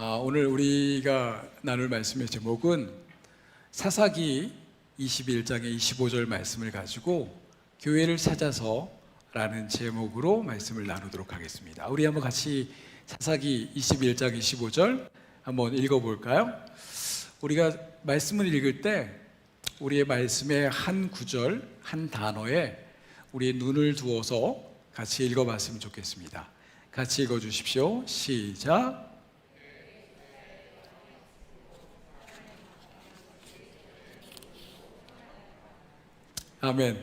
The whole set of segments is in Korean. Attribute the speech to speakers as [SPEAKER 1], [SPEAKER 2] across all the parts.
[SPEAKER 1] 오늘 우리가 나눌 말씀의 제목은 사사기 21장의 25절 말씀을 가지고 교회를 찾아서 라는 제목으로 말씀을 나누도록 하겠습니다. 우리 한번 같이 사사기 21장 25절 한번 읽어볼까요? 우리가 말씀을 읽을 때 우리의 말씀의 한 구절, 한 단어에 우리의 눈을 두어서 같이 읽어봤으면 좋겠습니다. 같이 읽어주십시오. 시작. 아멘.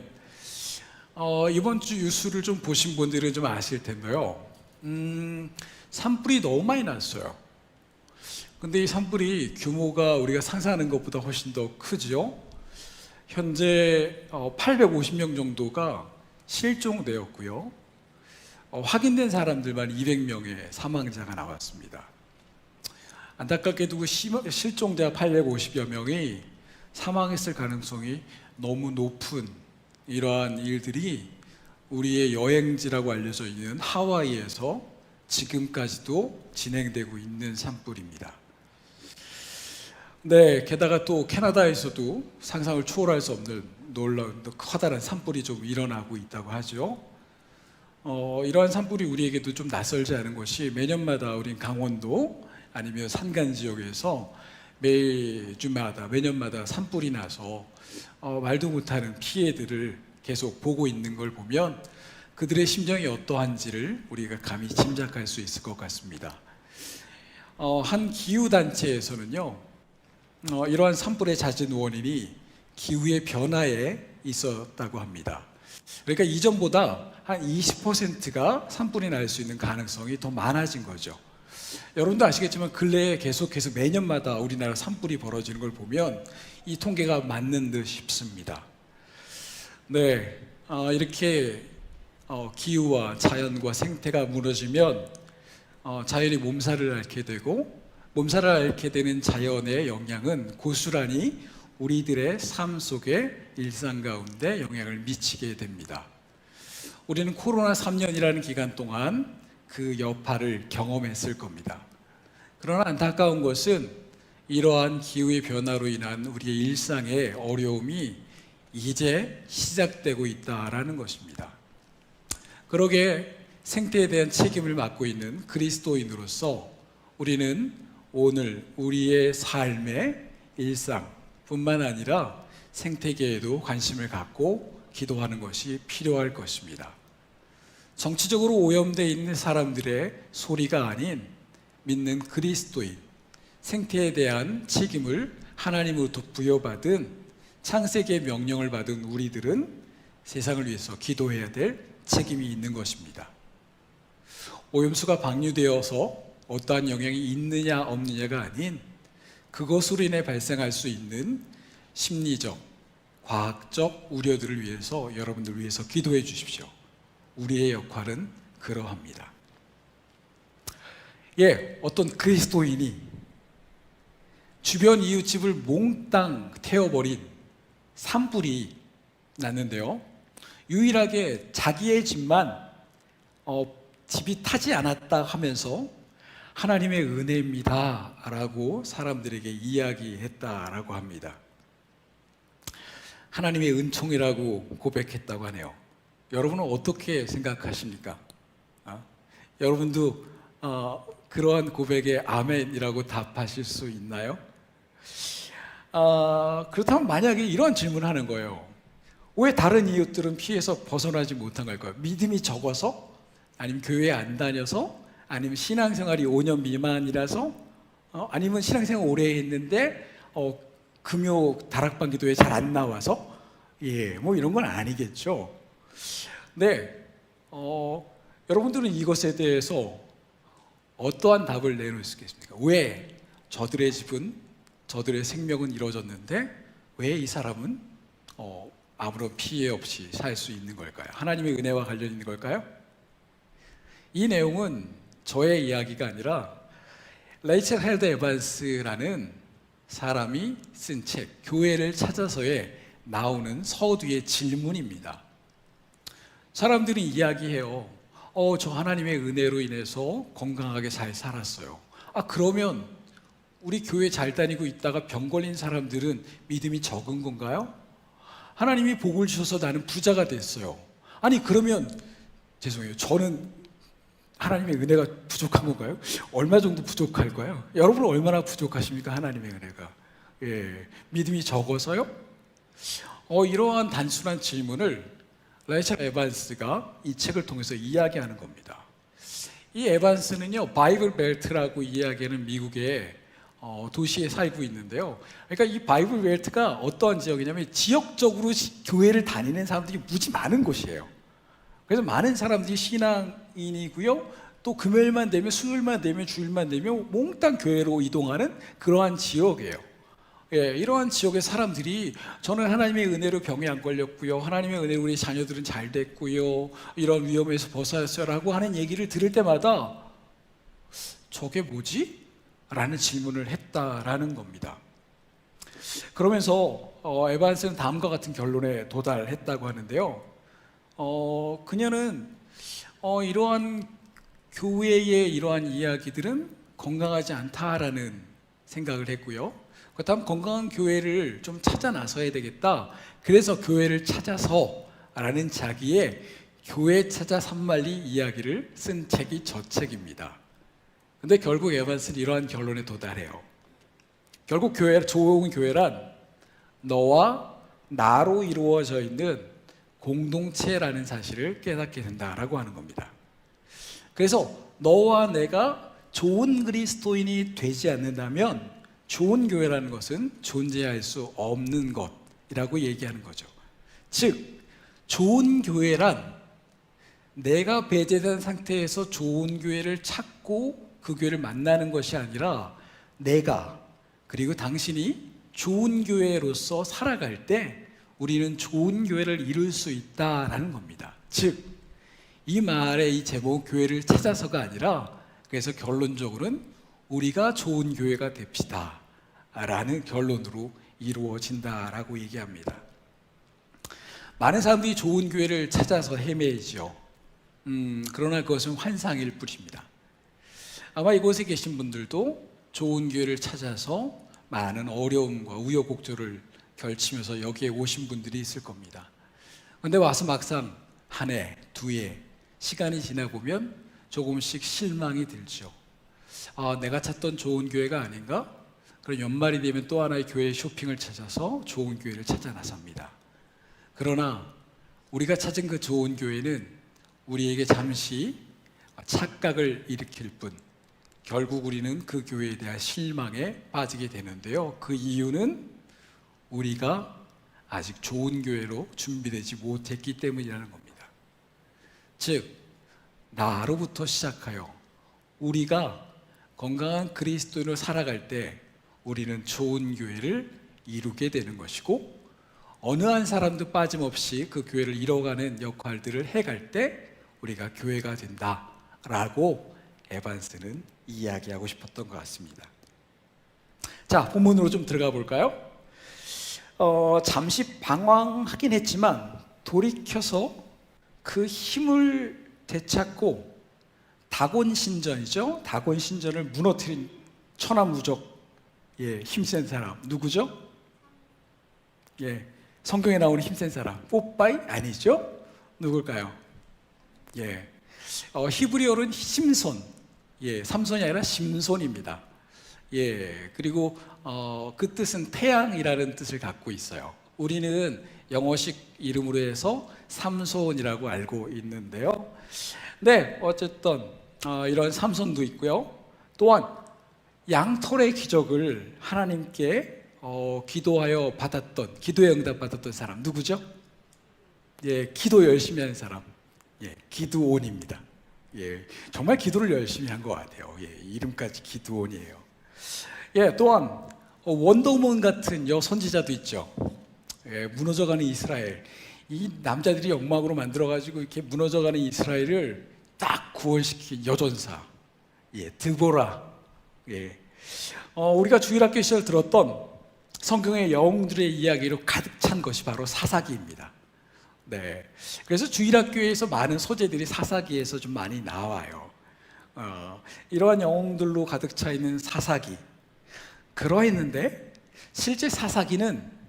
[SPEAKER 1] 이번 주 뉴스를 좀 보신 분들은 좀 아실 텐데요. 산불이 너무 많이 났어요. 근데 이 산불이 규모가 우리가 상상하는 것보다 훨씬 더 크죠. 현재 850명 정도가 실종되었고요. 확인된 사람들만 200명의 사망자가 나왔습니다. 안타깝게도 실종자 850여 명이 사망했을 가능성이 너무 높은 이러한 일들이 우리의 여행지라고 알려져 있는 하와이에서 지금까지도 진행되고 있는 산불입니다. 네, 게다가 또 캐나다에서도 상상을 초월할 수 없는 놀라운 커다란 산불이 좀 일어나고 있다고 하죠. 이러한 산불이 우리에게도 좀 낯설지 않은 것이 매년마다 우린 강원도 아니면 산간 지역에서 매년마다 산불이 나서 말도 못하는 피해들을 계속 보고 있는 걸 보면 그들의 심정이 어떠한지를 우리가 감히 짐작할 수 있을 것 같습니다. 한 기후단체에서는요, 이러한 산불의 잦은 원인이 기후의 변화에 있었다고 합니다. 그러니까 이전보다 한 20%가 산불이 날 수 있는 가능성이 더 많아진 거죠. 여러분도 아시겠지만 근래에 계속해서 매년마다 우리나라 산불이 벌어지는 걸 보면 이 통계가 맞는 듯 싶습니다. 네, 이렇게 기후와 자연과 생태가 무너지면 자연이 몸살을 앓게 되고 몸살을 앓게 되는 자연의 영향은 고스란히 우리들의 삶 속에 일상 가운데 영향을 미치게 됩니다. 우리는 코로나 3년이라는 기간 동안 그 여파를 경험했을 겁니다. 그러나 안타까운 것은 이러한 기후의 변화로 인한 우리의 일상의 어려움이 이제 시작되고 있다라는 것입니다. 그러게 생태에 대한 책임을 맡고 있는 그리스도인으로서 우리는 오늘 우리의 삶의 일상뿐만 아니라 생태계에도 관심을 갖고 기도하는 것이 필요할 것입니다. 정치적으로 오염되어 있는 사람들의 소리가 아닌 믿는 그리스도인, 생태에 대한 책임을 하나님으로부터 부여받은 창세기의 명령을 받은 우리들은 세상을 위해서 기도해야 될 책임이 있는 것입니다. 오염수가 방류되어서 어떠한 영향이 있느냐 없느냐가 아닌 그것으로 인해 발생할 수 있는 심리적, 과학적 우려들을 위해서 여러분들 위해서 기도해 주십시오. 우리의 역할은 그러합니다. 어떤 그리스도인이 주변 이웃집을 몽땅 태워버린 산불이 났는데요, 유일하게 자기의 집만 집이 타지 않았다 하면서 하나님의 은혜입니다 라고 사람들에게 이야기했다라고 합니다. 하나님의 은총이라고 고백했다고 하네요. 여러분은 어떻게 생각하십니까? 여러분도 그러한 고백에 아멘이라고 답하실 수 있나요? 그렇다면 만약에 이런 질문을 하는 거예요. 왜 다른 이웃들은 피해서 벗어나지 못한 걸까요? 믿음이 적어서? 아니면 교회에 안 다녀서? 아니면 신앙생활이 5년 미만이라서? 아니면 신앙생활 오래 했는데 금요 다락방 기도에 잘 안 나와서? 뭐 이런 건 아니겠죠. 네, 여러분들은 이것에 대해서 어떠한 답을 내놓을 수 있겠습니까? 왜 저들의 집은, 저들의 생명은 이루어졌는데 왜 이 사람은 아무런 피해 없이 살 수 있는 걸까요? 하나님의 은혜와 관련 있는 걸까요? 이 내용은 저의 이야기가 아니라 레이첼 헬더 에반스라는 사람이 쓴 책, 교회를 찾아서에 나오는 서두의 질문입니다. 사람들이 이야기해요. 저 하나님의 은혜로 인해서 건강하게 잘 살았어요. 그러면 우리 교회 잘 다니고 있다가 병 걸린 사람들은 믿음이 적은 건가요? 하나님이 복을 주셔서 나는 부자가 됐어요. 아니 그러면 죄송해요. 저는 하나님의 은혜가 부족한 건가요? 얼마 정도 부족할까요? 여러분은 얼마나 부족하십니까? 하나님의 은혜가. 믿음이 적어서요? 이러한 단순한 질문을 레이첼 에반스가 이 책을 통해서 이야기하는 겁니다. 이 에반스는요, 바이블 벨트라고 이야기하는 미국의 도시에 살고 있는데요. 그러니까 이 바이블 벨트가 어떠한 지역이냐면 지역적으로 교회를 다니는 사람들이 무지 많은 곳이에요. 그래서 많은 사람들이 신앙인이고요. 또 금요일만 되면, 수요일만 되면, 주일만 되면 몽땅 교회로 이동하는 그러한 지역이에요. 이러한 지역의 사람들이 저는 하나님의 은혜로 병에 안 걸렸고요. 하나님의 은혜로 우리 자녀들은 잘 됐고요. 이런 위험에서 벗어났어요라고 하는 얘기를 들을 때마다 저게 뭐지? 라는 질문을 했다라는 겁니다. 그러면서 에반스는 다음과 같은 결론에 도달했다고 하는데요. 그녀는 이러한 교회의 이러한 이야기들은 건강하지 않다라는 생각을 했고요. 그렇다면 건강한 교회를 좀 찾아 나서야 되겠다. 그래서 교회를 찾아서 라는 자기의 교회 찾아 산말리 이야기를 쓴 책이 저 책입니다. 근데 결국 에반스는 이러한 결론에 도달해요. 결국 좋은 교회란 너와 나로 이루어져 있는 공동체라는 사실을 깨닫게 된다라고 하는 겁니다. 그래서 너와 내가 좋은 그리스도인이 되지 않는다면 좋은 교회라는 것은 존재할 수 없는 것이라고 얘기하는 거죠. 즉, 좋은 교회란 내가 배제된 상태에서 좋은 교회를 찾고 그 교회를 만나는 것이 아니라 내가 그리고 당신이 좋은 교회로서 살아갈 때 우리는 좋은 교회를 이룰 수 있다라는 겁니다. 즉, 이 말의 이 제목 교회를 찾아서가 아니라 그래서 결론적으로는 우리가 좋은 교회가 됩시다 라는 결론으로 이루어진다라고 얘기합니다. 많은 사람들이 좋은 교회를 찾아서 헤매죠. 그러나 그것은 환상일 뿐입니다. 아마 이곳에 계신 분들도 좋은 교회를 찾아서 많은 어려움과 우여곡절을 결치면서 여기에 오신 분들이 있을 겁니다. 그런데 와서 막상 한 해, 두 해, 시간이 지나보면 조금씩 실망이 들죠. 내가 찾던 좋은 교회가 아닌가? 그럼 연말이 되면 또 하나의 교회 쇼핑을 찾아서 좋은 교회를 찾아 나섭니다. 그러나 우리가 찾은 그 좋은 교회는 우리에게 잠시 착각을 일으킬 뿐 결국 우리는 그 교회에 대한 실망에 빠지게 되는데요. 그 이유는 우리가 아직 좋은 교회로 준비되지 못했기 때문이라는 겁니다. 즉, 나로부터 시작하여 우리가 건강한 그리스도인으로 살아갈 때 우리는 좋은 교회를 이루게 되는 것이고 어느 한 사람도 빠짐없이 그 교회를 이뤄가는 역할들을 해갈 때 우리가 교회가 된다라고 에반스는 이야기하고 싶었던 것 같습니다. 자, 본문으로 좀 들어가 볼까요? 잠시 방황하긴 했지만 돌이켜서 그 힘을 되찾고 다곤신전이죠. 다곤신전을 무너뜨린 천하무적 힘센 사람 누구죠? 성경에 나오는 힘센 사람 뽀빠이? 아니죠? 누굴까요? 히브리어로는 심손, 삼손이 아니라 심손입니다. 그리고 그 뜻은 태양이라는 뜻을 갖고 있어요. 우리는 영어식 이름으로 해서 삼손이라고 알고 있는데요. 네, 어쨌든 이런 삼손도 있고요. 또한 양털의 기적을 하나님께 기도하여 받았던, 기도에 응답받았던 사람 누구죠? 기도 열심히 하는 사람, 기드온입니다. 정말 기도를 열심히 한 것 같아요. 이름까지 기드온이에요. 또한 원더우먼 같은 선지자도 있죠. 무너져가는 이스라엘, 이 남자들이 역망으로 만들어가지고 이렇게 무너져가는 이스라엘을 딱 구원시킨 여전사, 드보라. 우리가 주일학교 시절 들었던 성경의 영웅들의 이야기로 가득 찬 것이 바로 사사기입니다. 그래서 주일학교에서 많은 소재들이 사사기에서 좀 많이 나와요. 이러한 영웅들로 가득 차 있는 사사기. 그러했는데 실제 사사기는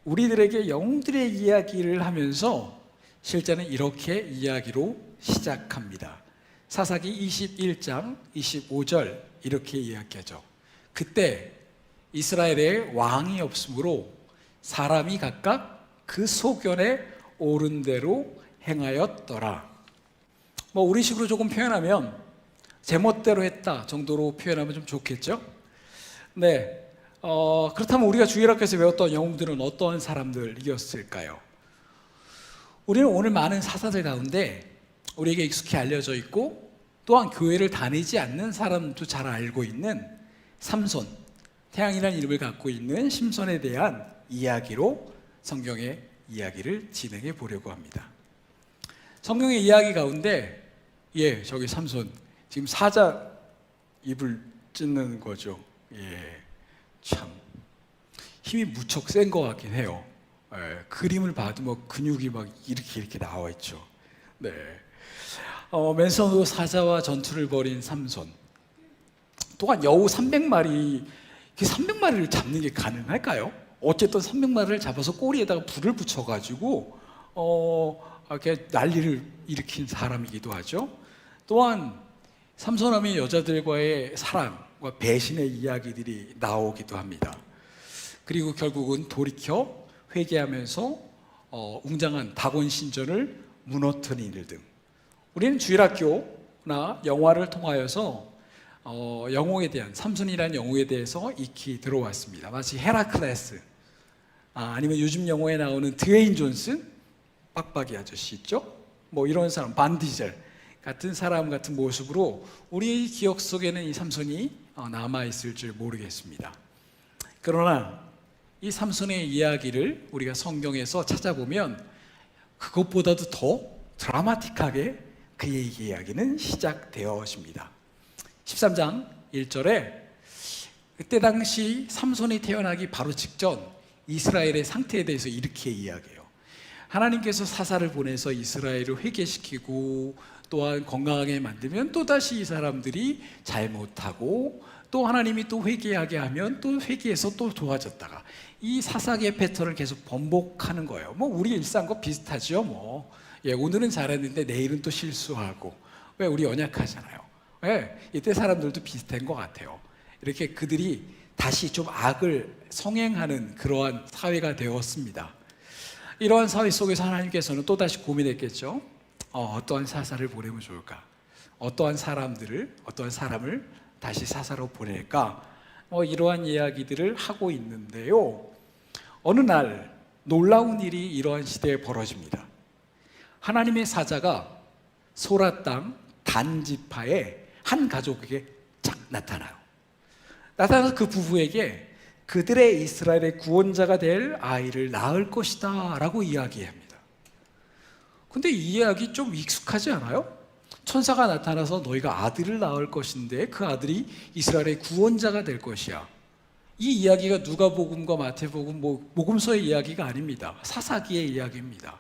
[SPEAKER 1] 우리들에게 영웅들의 이야기를 하면서 실제는 이렇게 이야기로 시작합니다. 사사기 21장 25절 이렇게 이야기하죠. 그때 이스라엘에 왕이 없으므로 사람이 각각 그 소견에 옳은 대로 행하였더라. 우리식으로 조금 표현하면 제멋대로 했다 정도로 표현하면 좀 좋겠죠? 네. 그렇다면 우리가 주일학교에서 배웠던 영웅들은 어떤 사람들이었을까요? 우리는 오늘 많은 사사들 가운데 우리에게 익숙히 알려져 있고 또한 교회를 다니지 않는 사람도 잘 알고 있는 삼손, 태양이라는 이름을 갖고 있는 심손에 대한 이야기로 성경의 이야기를 진행해 보려고 합니다. 성경의 이야기 가운데 저기 삼손 지금 사자 입을 찢는 거죠. 참 힘이 무척 센 것 같긴 해요. 그림을 봐도 근육이 막 이렇게 나와 있죠. 네. 맨손으로 사자와 전투를 벌인 삼손. 또한 여우 300마리, 300마리를 잡는 게 가능할까요? 어쨌든 300마리를 잡아서 꼬리에다가 불을 붙여가지고 이렇게 난리를 일으킨 사람이기도 하죠. 또한 삼손함의 여자들과의 사랑과 배신의 이야기들이 나오기도 합니다. 그리고 결국은 돌이켜 회개하면서 웅장한 다곤 신전을 무너뜨린 일 등 우리는 주일학교나 영화를 통하여서 영웅에 대한 삼손이라는 영웅에 대해서 익히 들어왔습니다. 마치 헤라클레스 아니면 요즘 영화에 나오는 드웨인 존슨 빡빡이 아저씨 있죠? 이런 사람 반디젤 같은 사람 같은 모습으로 우리의 기억 속에는 이 삼손이 남아있을 줄 모르겠습니다. 그러나 이 삼손의 이야기를 우리가 성경에서 찾아보면 그것보다도 더 드라마틱하게 그의 이야기는 시작되어집니다. 13장 1절에 그때 당시 삼손이 태어나기 바로 직전 이스라엘의 상태에 대해서 이렇게 이야기해요. 하나님께서 사사를 보내서 이스라엘을 회개시키고 또한 건강하게 만들면 또다시 이 사람들이 잘못하고 또 하나님이 또 회개하게 하면 또 회개해서 또 좋아졌다가 이 사사기의 패턴을 계속 번복하는 거예요. 우리 일상과 비슷하죠. 오늘은 잘했는데 내일은 또 실수하고. 왜? 우리 연약하잖아요. 이때 사람들도 비슷한 것 같아요. 이렇게 그들이 다시 좀 악을 성행하는 그러한 사회가 되었습니다. 이러한 사회 속에서 하나님께서는 또다시 고민했겠죠. 어떠한 사사를 보내면 좋을까? 어떠한 사람을 다시 사사로 보낼까? 이러한 이야기들을 하고 있는데요. 어느 날 놀라운 일이 이러한 시대에 벌어집니다. 하나님의 사자가 소라 땅 단지파의 한 가족에게 쫙 나타나요. 나타나서 그 부부에게 그들의 이스라엘의 구원자가 될 아이를 낳을 것이다 라고 이야기합니다. 근데 이 이야기 좀 익숙하지 않아요? 천사가 나타나서 너희가 아들을 낳을 것인데 그 아들이 이스라엘의 구원자가 될 것이야. 이 이야기가 누가복음과 마태복음, 복음서의 이야기가 아닙니다. 사사기의 이야기입니다.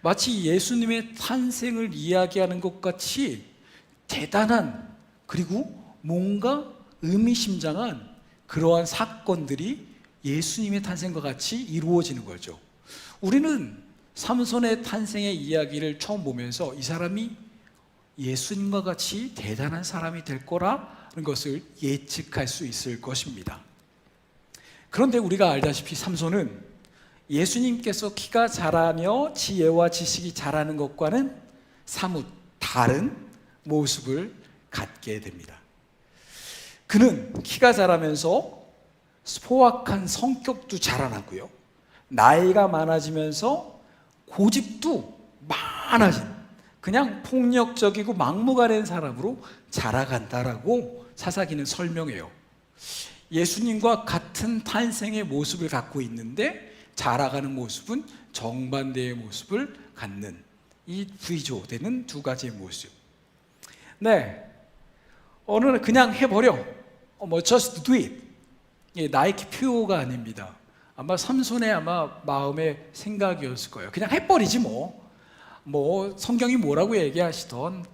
[SPEAKER 1] 마치 예수님의 탄생을 이야기하는 것 같이 대단한 그리고 뭔가 의미심장한 그러한 사건들이 예수님의 탄생과 같이 이루어지는 거죠. 우리는 삼손의 탄생의 이야기를 처음 보면서 이 사람이 예수님과 같이 대단한 사람이 될 거라는 것을 예측할 수 있을 것입니다. 그런데 우리가 알다시피 삼손은 예수님께서 키가 자라며 지혜와 지식이 자라는 것과는 사뭇 다른 모습을 갖게 됩니다. 그는 키가 자라면서 포악한 성격도 자라나고요. 나이가 많아지면서 고집도 많아진 그냥 폭력적이고 막무가내인 사람으로 자라간다라고 사사기는 설명해요. 예수님과 같은 탄생의 모습을 갖고 있는데 자라가는 모습은 정반대의 모습을 갖는 이 부의조되는 두 가지의 모습. 네, 어느 날 그냥 해버려. just do it. 나이키 표가 아닙니다. 아마 삼손의 마음의 생각이었을 거예요. 그냥 해버리지 뭐 성경이 뭐라고 얘기하시던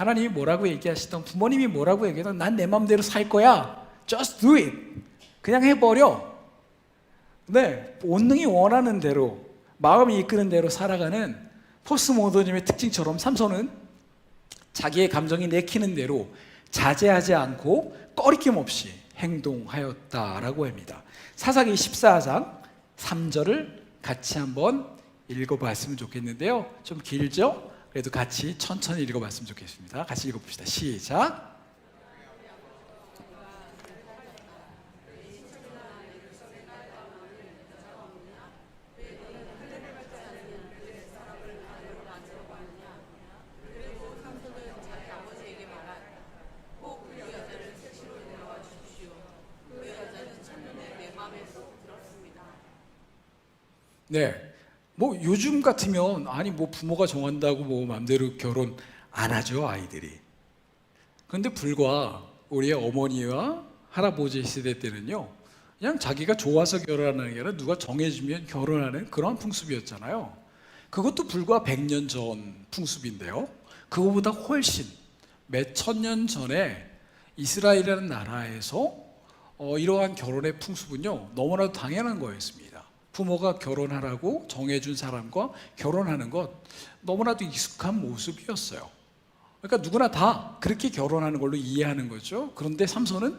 [SPEAKER 1] 하나님이 뭐라고 얘기하시던 부모님이 뭐라고 얘기하던 난 내 마음대로 살 거야. Just do it. 그냥 해버려. 네, 본능이 원하는 대로 마음이 이끄는 대로 살아가는 포스트모더니즘의 특징처럼 삼손은 자기의 감정이 내키는 대로 자제하지 않고 꺼리낌 없이 행동하였다라고 합니다. 사사기 14장 3절을 같이 한번 읽어봤으면 좋겠는데요. 좀 길죠? 그래도 같이 천천히 읽어봤으면 좋겠습니다. 같이 읽어봅시다. 시작. 네, 뭐 요즘 같으면 아니 뭐 부모가 정한다고 뭐 마음대로 결혼 안 하죠, 아이들이. 그런데 불과 우리의 어머니와 할아버지 세대 때는요, 그냥 자기가 좋아서 결혼하는 게 아니라 누가 정해주면 결혼하는 그런 풍습이었잖아요. 그것도 불과 100년 전 풍습인데요, 그거보다 훨씬 몇 천 년 전에 이스라엘이라는 나라에서 이러한 결혼의 풍습은요 너무나도 당연한 거였습니다. 부모가 결혼하라고 정해준 사람과 결혼하는 것 너무나도 익숙한 모습이었어요. 그러니까 누구나 다 그렇게 결혼하는 걸로 이해하는 거죠. 그런데 삼손은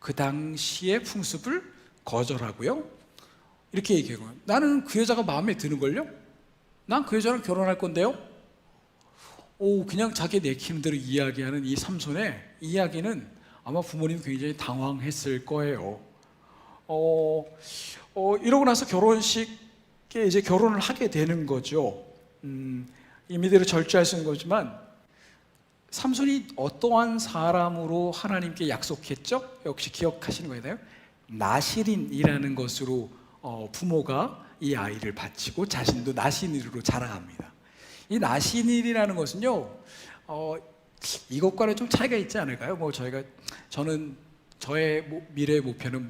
[SPEAKER 1] 그 당시의 풍습을 거절하고요, 이렇게 얘기해요. 나는 그 여자가 마음에 드는걸요? 난 그 여자랑 결혼할 건데요? 그냥 자기 내키는 대로 이야기하는 이 삼손의 이야기는 아마 부모님 굉장히 당황했을 거예요. 이러고 나서 결혼식에 이제 결혼을 하게 되는 거죠. 임의대로 절주할 수 있는 거지만 삼손이 어떠한 사람으로 하나님께 약속했죠? 역시 기억하시는 거예요. 나실인이라는 것으로 부모가 이 아이를 바치고 자신도 나실인으로 자라갑니다. 이 나실인이라는 것은요, 이것과는 좀 차이가 있지 않을까요? 저는 저의 미래의 목표는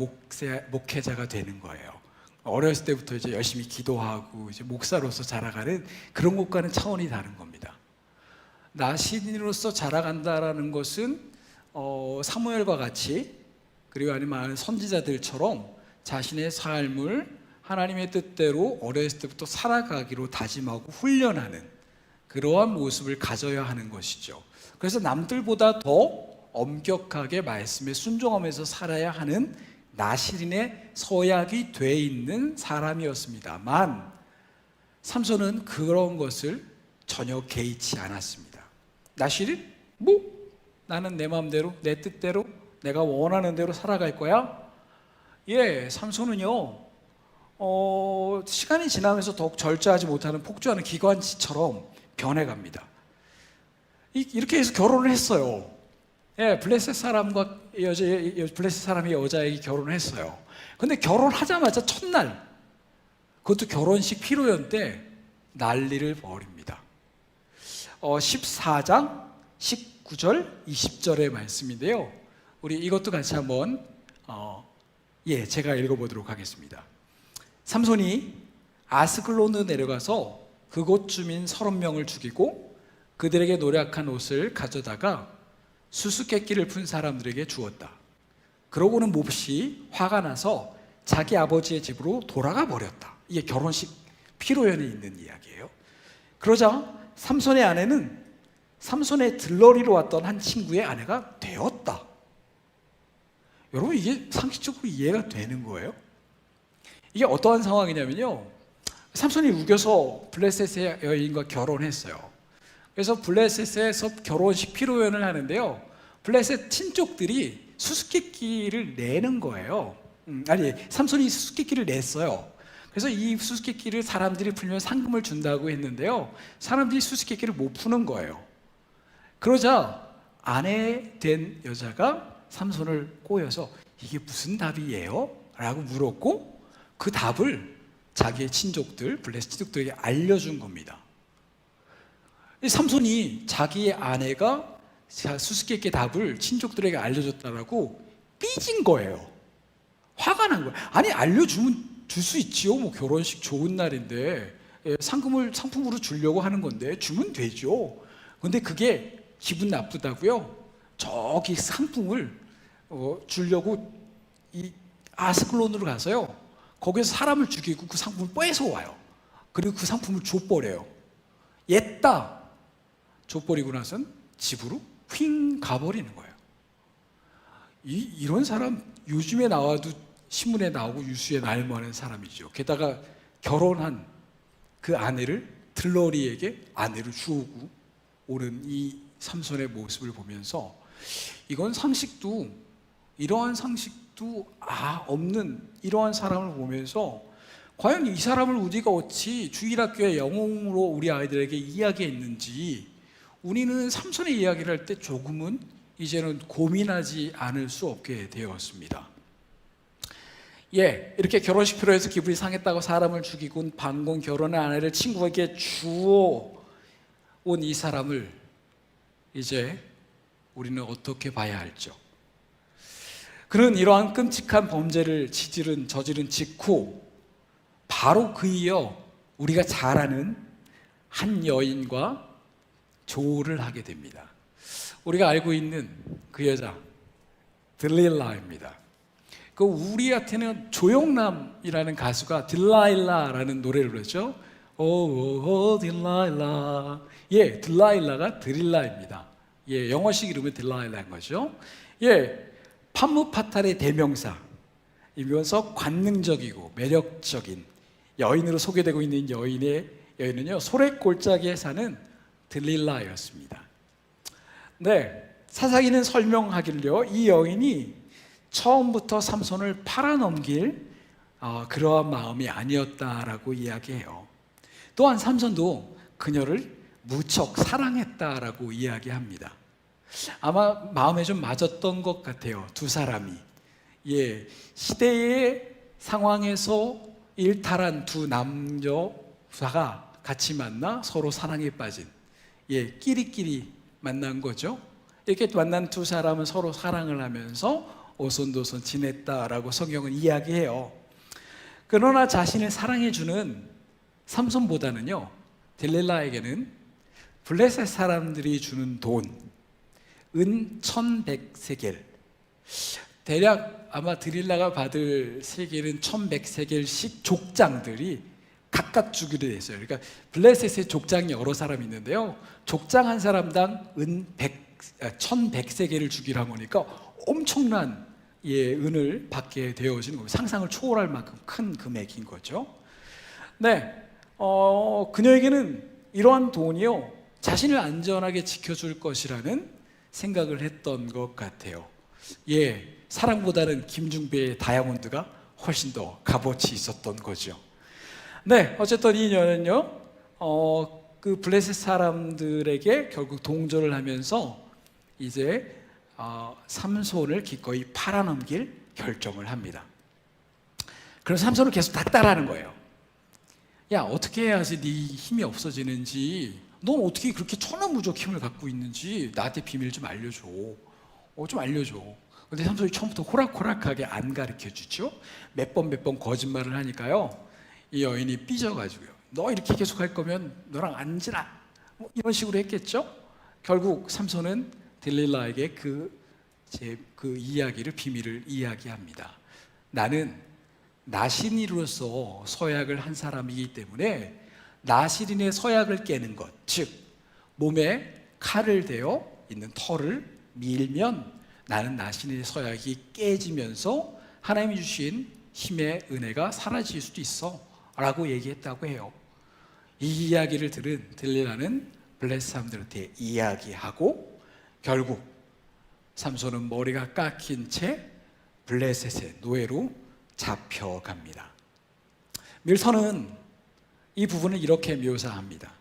[SPEAKER 1] 목회자가 되는 거예요. 어렸을 때부터 이제 열심히 기도하고 이제 목사로서 자라가는 그런 것과는 차원이 다른 겁니다. 나신으로서 자라간다라는 것은 사무엘과 같이, 그리고 아니면 선지자들처럼 자신의 삶을 하나님의 뜻대로 어렸을 때부터 살아가기로 다짐하고 훈련하는 그러한 모습을 가져야 하는 것이죠. 그래서 남들보다 더 엄격하게 말씀에 순종하면서 살아야 하는 나실인의 서약이 돼 있는 사람이었습니다만, 삼손은 그런 것을 전혀 개의치 않았습니다. 나실인? 나는 내 마음대로, 내 뜻대로, 내가 원하는 대로 살아갈 거야? 삼손은요, 시간이 지나면서 더욱 절제하지 못하는 폭주하는 기관지처럼 변해갑니다. 이렇게 해서 결혼을 했어요. 블레셋 사람이 여자에게 결혼을 했어요. 근데 결혼하자마자 첫날, 그것도 결혼식 피로연 때 난리를 벌입니다. 14장 19절 20절의 말씀인데요, 우리 이것도 같이 한번 제가 읽어보도록 하겠습니다. 삼손이 아스글론으로 내려가서 그곳 주민 30명을 죽이고 그들에게 노략한 옷을 가져다가 수수께끼를 푼 사람들에게 주었다. 그러고는 몹시 화가 나서 자기 아버지의 집으로 돌아가 버렸다. 이게 결혼식 피로연에 있는 이야기예요. 그러자 삼손의 아내는 삼손의 들러리로 왔던 한 친구의 아내가 되었다. 여러분, 이게 상식적으로 이해가 되는 거예요? 이게 어떠한 상황이냐면요, 삼손이 우겨서 블레셋의 여인과 결혼했어요. 그래서 블레셋에서 결혼식 피로연을 하는데요, 블레셋 친족들이 수수께끼를 내는 거예요. 삼손이 수수께끼를 냈어요. 그래서 이 수수께끼를 사람들이 풀면 상금을 준다고 했는데요, 사람들이 수수께끼를 못 푸는 거예요. 그러자 아내 된 여자가 삼손을 꼬여서 이게 무슨 답이에요? 라고 물었고, 그 답을 자기의 친족들, 블레셋 친족들에게 알려준 겁니다. 삼손이 자기의 아내가 수수께끼 답을 친족들에게 알려줬다라고 삐진 거예요. 화가 난 거예요. 아니, 알려주면 줄 수 있지요. 뭐 결혼식 좋은 날인데 상품으로 주려고 하는 건데 주면 되죠. 근데 그게 기분 나쁘다고요? 저기 상품을 주려고 이 아스클론으로 가서요, 거기서 사람을 죽이고 그 상품을 뺏어 와요. 그리고 그 상품을 줘버려요. 옛다 줘버리고 나선 집으로 휙 가버리는 거예요. 이런 사람 요즘에 나와도 신문에 나오고 뉴스에 날만한 사람이죠. 게다가 결혼한 그 아내를 들러리에게 아내를 주우고 오는 이 삼손의 모습을 보면서 이건 상식도, 이러한 상식도 없는 이러한 사람을 보면서 과연 이 사람을 우리가 어찌 주일학교의 영웅으로 우리 아이들에게 이야기했는지 우리는 삼손의 이야기를 할 때 조금은 이제는 고민하지 않을 수 없게 되었습니다. 이렇게 결혼식 표로해서 기분이 상했다고 사람을 죽이고 방공 결혼한 아내를 친구에게 주어 온 이 사람을 이제 우리는 어떻게 봐야 할죠? 그는 이러한 끔찍한 범죄를 저지른 직후 바로 그이어 우리가 잘 아는 한 여인과 조를 하게 됩니다. 우리가 알고 있는 그 여자 들릴라입니다. 그 우리한테는 조영남이라는 가수가 딜라일라라는 노래를 부르죠. 오 딜라일라. 딜라일라가 드릴라입니다. 영어식 이름은 딜라일라인 거죠. 판무파탈의 대명사, 이면서 관능적이고 매력적인 여인으로 소개되고 있는 여인은요, 소래골짜기에 사는 들릴라였습니다. 사사기는 설명하기를요, 이 여인이 처음부터 삼손을 팔아넘길 그러한 마음이 아니었다라고 이야기해요. 또한 삼손도 그녀를 무척 사랑했다라고 이야기합니다. 아마 마음에 좀 맞았던 것 같아요. 두 사람이 시대의 상황에서 일탈한 두 남녀가 같이 만나 서로 사랑에 빠진 끼리끼리 만난 거죠. 이렇게 만난 두 사람은 서로 사랑을 하면서 오손도손 지냈다라고 성경은 이야기해요. 그러나 자신을 사랑해주는 삼손보다는요, 딜릴라에게는 블레셋 사람들이 주는 돈, 은 1100세겔, 대략 아마 드릴라가 받을 세겔은 1100세겔씩 족장들이 각각 주기로 돼 있어요. 그러니까 블레셋의 족장이 여러 사람이 있는데요, 족장 한 사람당 은 1100세겔을 주기로 하니까 엄청난 은을 받게 되어지는 겁니다. 상상을 초월할 만큼 큰 금액인 거죠. 그녀에게는 이러한 돈이요, 자신을 안전하게 지켜줄 것이라는 생각을 했던 것 같아요. 사랑보다는 김중배의 다이아몬드가 훨씬 더 값어치 있었던 거죠. 어쨌든 이 여인은요, 그 블레셋 사람들에게 결국 동조를 하면서 이제 삼손을 기꺼이 팔아넘길 결정을 합니다. 그래서 삼손을 계속 다 따라하는 거예요. 어떻게 해야지 네 힘이 없어지는지, 넌 어떻게 그렇게 천하무적 힘을 갖고 있는지 나한테 비밀 좀 알려줘. 좀 알려줘. 근데 삼손이 처음부터 호락호락하게 안 가르쳐주죠. 몇 번 거짓말을 하니까요, 이 여인이 삐져가지고요, 너 이렇게 계속 할 거면 너랑 안 지나, 이런 식으로 했겠죠. 결국 삼손은 딜릴라에게 그 이야기를, 비밀을 이야기합니다. 나는 나신이로서 서약을 한 사람이기 때문에 나시린의 서약을 깨는 것, 즉 몸에 칼을 대어 있는 털을 밀면 나는 나신의 서약이 깨지면서 하나님이 주신 힘의 은혜가 사라질 수도 있어 라고 얘기했다고 해요. 이 이야기를 들은 딜릴라는 블레셋 사람들한테 이야기하고 결국 삼손은 머리가 깎인 채 블레셋의 노예로 잡혀갑니다. 밀턴은 이 부분을 이렇게 묘사합니다.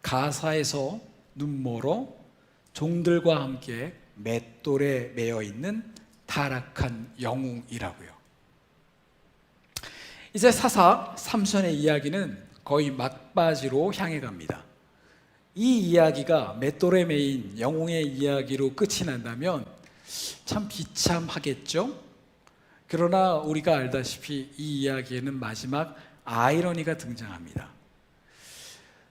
[SPEAKER 1] 가사에서 눈멀어 종들과 함께 맷돌에 매여 있는 타락한 영웅이라고요. 이제 사사 삼손의 이야기는 거의 막바지로 향해 갑니다. 이 이야기가 맷돌에 매인 영웅의 이야기로 끝이 난다면 참 비참하겠죠? 그러나 우리가 알다시피 이 이야기에는 마지막 아이러니가 등장합니다.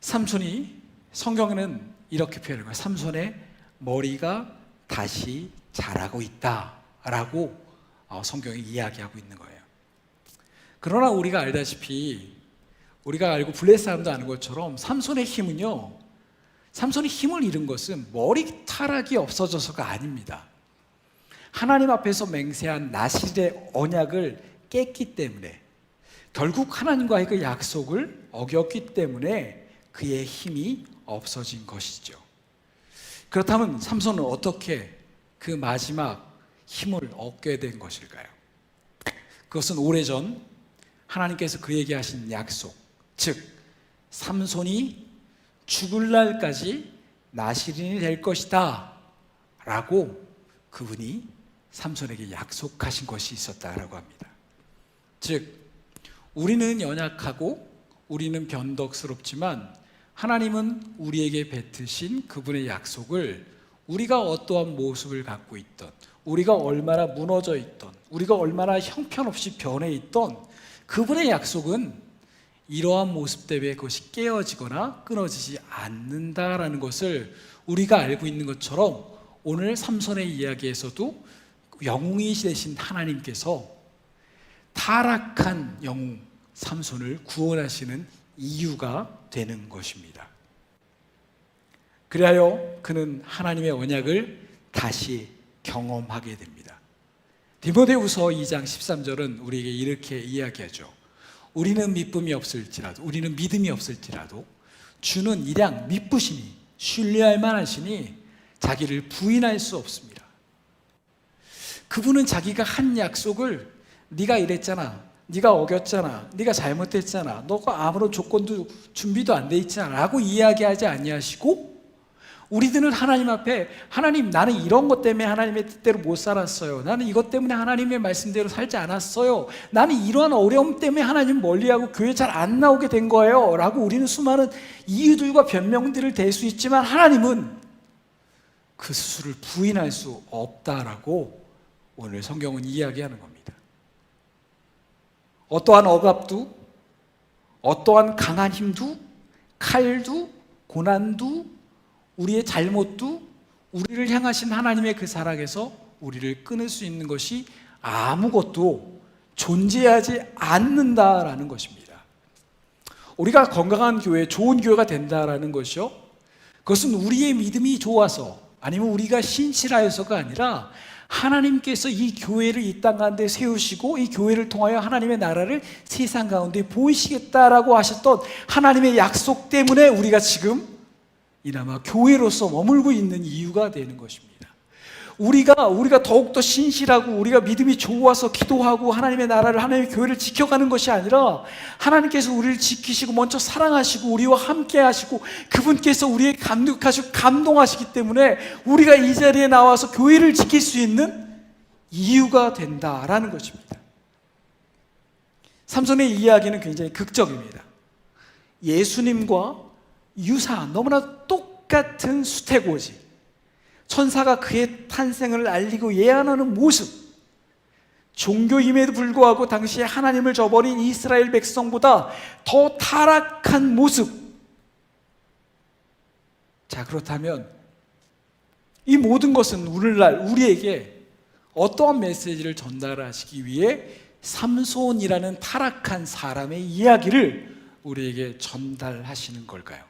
[SPEAKER 1] 삼손이, 성경에는 이렇게 표현해요. 삼손의 머리가 다시 자라고 있다라고 성경이 이야기하고 있는 거예요. 그러나 우리가 알다시피, 우리가 알고 블레셋 사람도 아는 것처럼 삼손의 힘은요, 삼손이 힘을 잃은 것은 머리카락이 없어져서가 아닙니다. 하나님 앞에서 맹세한 나실의 언약을 깼기 때문에, 결국 하나님과의 그 약속을 어겼기 때문에 그의 힘이 없어진 것이죠. 그렇다면 삼손은 어떻게 그 마지막 힘을 얻게 된 것일까요? 그것은 오래전 하나님께서 그에게 하신 약속, 즉 삼손이 죽을 날까지 나실인이 될 것이다 라고 그분이 삼손에게 약속하신 것이 있었다라고 합니다. 즉 우리는 연약하고 우리는 변덕스럽지만 하나님은 우리에게 뱉으신 그분의 약속을 우리가 어떠한 모습을 갖고 있던, 우리가 얼마나 무너져 있던, 우리가 얼마나 형편없이 변해 있던 그분의 약속은 이러한 모습 때문에 그것이 깨어지거나 끊어지지 않는다라는 것을 우리가 알고 있는 것처럼, 오늘 삼손의 이야기에서도 영웅이 되신 하나님께서 타락한 영웅 삼손을 구원하시는 이유가 되는 것입니다. 그리하여 그는 하나님의 언약을 다시 경험하게 됩니다. 디모데후서 2장 13절은 우리에게 이렇게 이야기하죠. 우리는 믿음이 없을지라도, 우리는 믿음이 없을지라도 주는 일양 믿으시니 신뢰할 만하시니 자기를 부인할 수 없습니다. 그분은 자기가 한 약속을 네가 이랬잖아, 네가 어겼잖아, 네가 잘못했잖아, 너가 아무런 조건도 준비도 안 돼 있잖아 라고 이야기하지 아니하시고, 우리들은 하나님 앞에 하나님, 나는 이런 것 때문에 하나님의 뜻대로 못 살았어요, 나는 이것 때문에 하나님의 말씀대로 살지 않았어요, 나는 이러한 어려움 때문에 하나님 멀리하고 교회 잘 안 나오게 된 거예요 라고 우리는 수많은 이유들과 변명들을 댈 수 있지만, 하나님은 그 스스로를 부인할 수 없다라고 오늘 성경은 이야기하는 겁니다. 어떠한 억압도, 어떠한 강한 힘도, 칼도, 고난도, 우리의 잘못도 우리를 향하신 하나님의 그 사랑에서 우리를 끊을 수 있는 것이 아무것도 존재하지 않는다라는 것입니다. 우리가 건강한 교회, 좋은 교회가 된다라는 것이요, 그것은 우리의 믿음이 좋아서 아니면 우리가 신실하여서가 아니라 하나님께서 이 교회를 이 땅 가운데 세우시고 이 교회를 통하여 하나님의 나라를 세상 가운데 보이시겠다라고 하셨던 하나님의 약속 때문에 우리가 지금 이나마 교회로서 머물고 있는 이유가 되는 것입니다. 우리가 더욱더 신실하고 우리가 믿음이 좋아서 기도하고 하나님의 나라를, 하나님의 교회를 지켜가는 것이 아니라 하나님께서 우리를 지키시고 먼저 사랑하시고 우리와 함께 하시고 그분께서 우리에게 감격하시고 감동하시기 때문에 우리가 이 자리에 나와서 교회를 지킬 수 있는 이유가 된다라는 것입니다. 삼손의 이야기는 굉장히 극적입니다. 예수님과 유사한, 너무나 똑같은 수태고지, 천사가 그의 탄생을 알리고 예언하는 모습, 종교임에도 불구하고 당시에 하나님을 저버린 이스라엘 백성보다 더 타락한 모습. 자, 그렇다면 이 모든 것은 오늘날 우리에게 어떠한 메시지를 전달하시기 위해 삼손이라는 타락한 사람의 이야기를 우리에게 전달하시는 걸까요?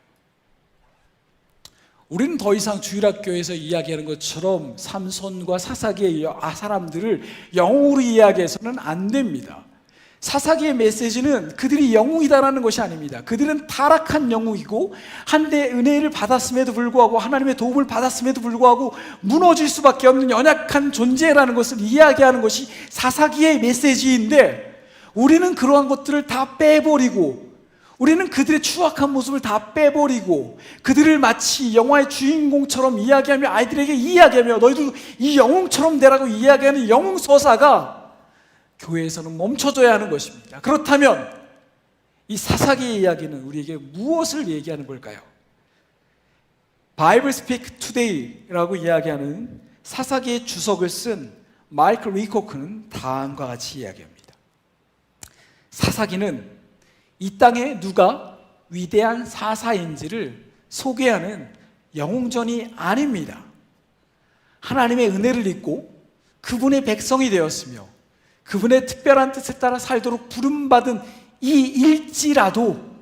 [SPEAKER 1] 우리는 더 이상 주일학교에서 이야기하는 것처럼 삼손과 사사기의 사람들을 영웅으로 이야기해서는 안 됩니다. 사사기의 메시지는 그들이 영웅이다라는 것이 아닙니다. 그들은 타락한 영웅이고 한때 은혜를 받았음에도 불구하고, 하나님의 도움을 받았음에도 불구하고 무너질 수밖에 없는 연약한 존재라는 것을 이야기하는 것이 사사기의 메시지인데, 우리는 그러한 것들을 다 빼버리고, 우리는 그들의 추악한 모습을 다 빼버리고 그들을 마치 영화의 주인공처럼 이야기하며 아이들에게 이야기하며 너희도 이 영웅처럼 되라고 이야기하는 영웅 서사가 교회에서는 멈춰져야 하는 것입니다. 그렇다면 이 사사기의 이야기는 우리에게 무엇을 얘기하는 걸까요? 바이블 스피크 투데이라고 이야기하는 사사기의 주석을 쓴 마이클 리코크는 다음과 같이 이야기합니다. 사사기는 이 땅에 누가 위대한 사사인지를 소개하는 영웅전이 아닙니다. 하나님의 은혜를 입고 그분의 백성이 되었으며 그분의 특별한 뜻에 따라 살도록 부름받은 이일지라도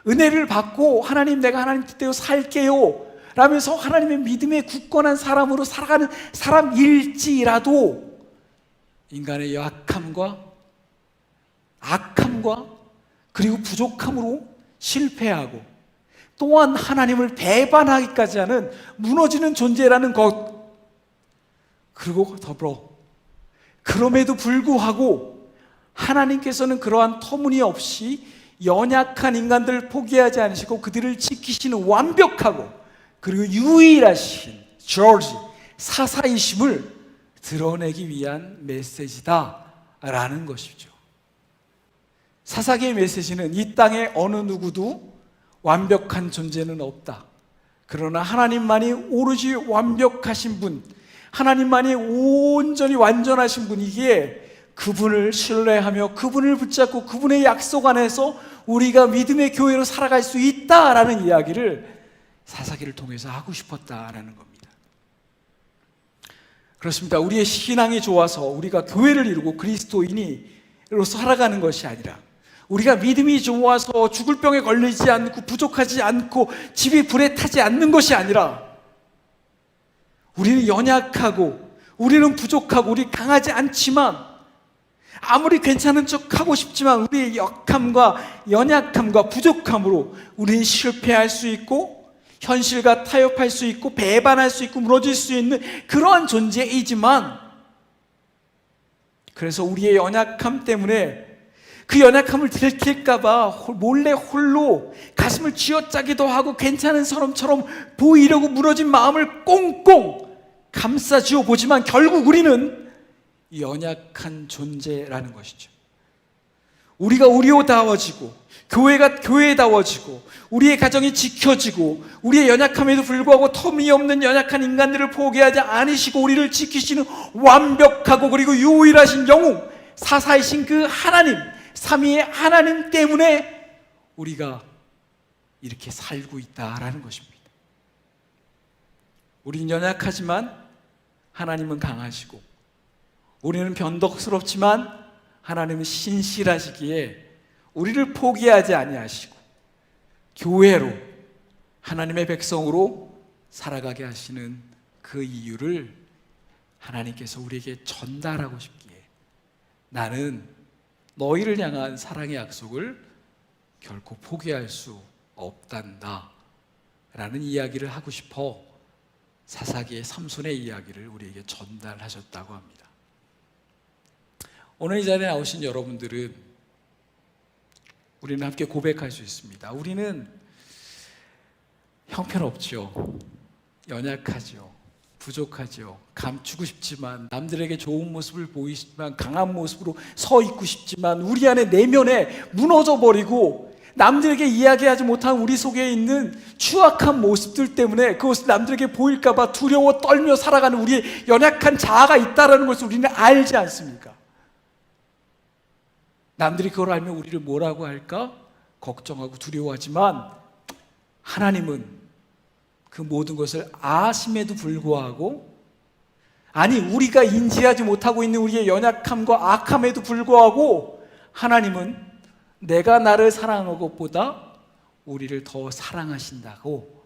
[SPEAKER 1] 은혜를 받고 하나님, 내가 하나님 뜻대로 살게요 라면서 하나님의 믿음에 굳건한 사람으로 살아가는 사람일지라도 인간의 약함과 악함과 그리고 부족함으로 실패하고 또한 하나님을 배반하기까지 하는 무너지는 존재라는 것, 그리고 더불어 그럼에도 불구하고 하나님께서는 그러한 터무니없이 연약한 인간들을 포기하지 않으시고 그들을 지키시는 완벽하고 그리고 유일하신 조지 사사이심을 드러내기 위한 메시지다라는 것이죠. 사사기의 메시지는 이 땅에 어느 누구도 완벽한 존재는 없다. 그러나 하나님만이 오로지 완벽하신 분, 하나님만이 온전히 완전하신 분이기에 그분을 신뢰하며 그분을 붙잡고 그분의 약속 안에서 우리가 믿음의 교회로 살아갈 수 있다라는 이야기를 사사기를 통해서 하고 싶었다라는 겁니다. 그렇습니다. 우리의 신앙이 좋아서 우리가 교회를 이루고 그리스도인으로 살아가는 것이 아니라 우리가 믿음이 좋아서 죽을 병에 걸리지 않고 부족하지 않고 집이 불에 타지 않는 것이 아니라 우리는 연약하고 우리는 부족하고 우리 강하지 않지만 아무리 괜찮은 척하고 싶지만 우리의 약함과 연약함과 부족함으로 우리는 실패할 수 있고 현실과 타협할 수 있고 배반할 수 있고 무너질 수 있는 그러한 존재이지만, 그래서 우리의 연약함 때문에 그 연약함을 들킬까봐 몰래 홀로 가슴을 쥐어짜기도 하고 괜찮은 사람처럼 보이려고 무너진 마음을 꽁꽁 감싸쥐어 보지만 결국 우리는 연약한 존재라는 것이죠. 우리가 우리다워지고 교회가 교회다워지고 우리의 가정이 지켜지고 우리의 연약함에도 불구하고 터무니없는 연약한 인간들을 포기하지 않으시고 우리를 지키시는 완벽하고 그리고 유일하신 영웅 사사이신 그 하나님, 삼위의 하나님 때문에 우리가 이렇게 살고 있다라는 것입니다. 우리는 연약하지만 하나님은 강하시고 우리는 변덕스럽지만 하나님은 신실하시기에 우리를 포기하지 아니하시고 교회로 하나님의 백성으로 살아가게 하시는 그 이유를 하나님께서 우리에게 전달하고 싶기에 나는 너희를 향한 사랑의 약속을 결코 포기할 수 없단다 라는 이야기를 하고 싶어 사사기의 삼손의 이야기를 우리에게 전달하셨다고 합니다. 오늘 이 자리에 나오신 여러분들은 우리는 함께 고백할 수 있습니다. 우리는 형편없죠. 연약하죠. 부족하죠. 감추고 싶지만 남들에게 좋은 모습을 보이지만 강한 모습으로 서 있고 싶지만 우리 안에 내면에 무너져 버리고 남들에게 이야기하지 못한 우리 속에 있는 추악한 모습들 때문에 그것을 남들에게 보일까 봐 두려워 떨며 살아가는 우리의 연약한 자아가 있다는 것을 우리는 알지 않습니까? 남들이 그걸 알면 우리를 뭐라고 할까? 걱정하고 두려워하지만 하나님은 그 모든 것을 아심에도 불구하고, 아니 우리가 인지하지 못하고 있는 우리의 연약함과 악함에도 불구하고 하나님은 내가 나를 사랑한 것보다 우리를 더 사랑하신다고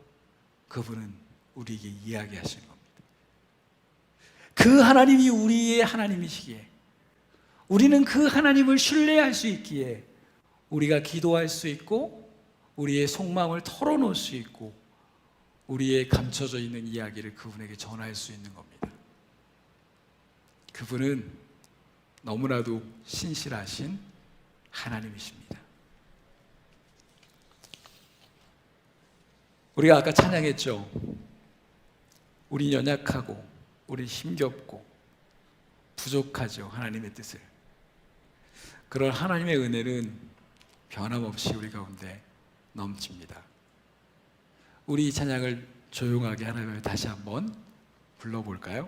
[SPEAKER 1] 그분은 우리에게 이야기하시는 겁니다. 그 하나님이 우리의 하나님이시기에 우리는 그 하나님을 신뢰할 수 있기에 우리가 기도할 수 있고 우리의 속마음을 털어놓을 수 있고 우리의 감춰져 있는 이야기를 그분에게 전할 수 있는 겁니다. 그분은 너무나도 신실하신 하나님이십니다. 우리가 아까 찬양했죠. 우리 연약하고 우리 힘겹고 부족하죠. 하나님의 뜻을. 그런 하나님의 은혜는 변함없이 우리 가운데 넘칩니다. 우리 이 찬양을 조용하게 하나님을 다시 한번 불러볼까요?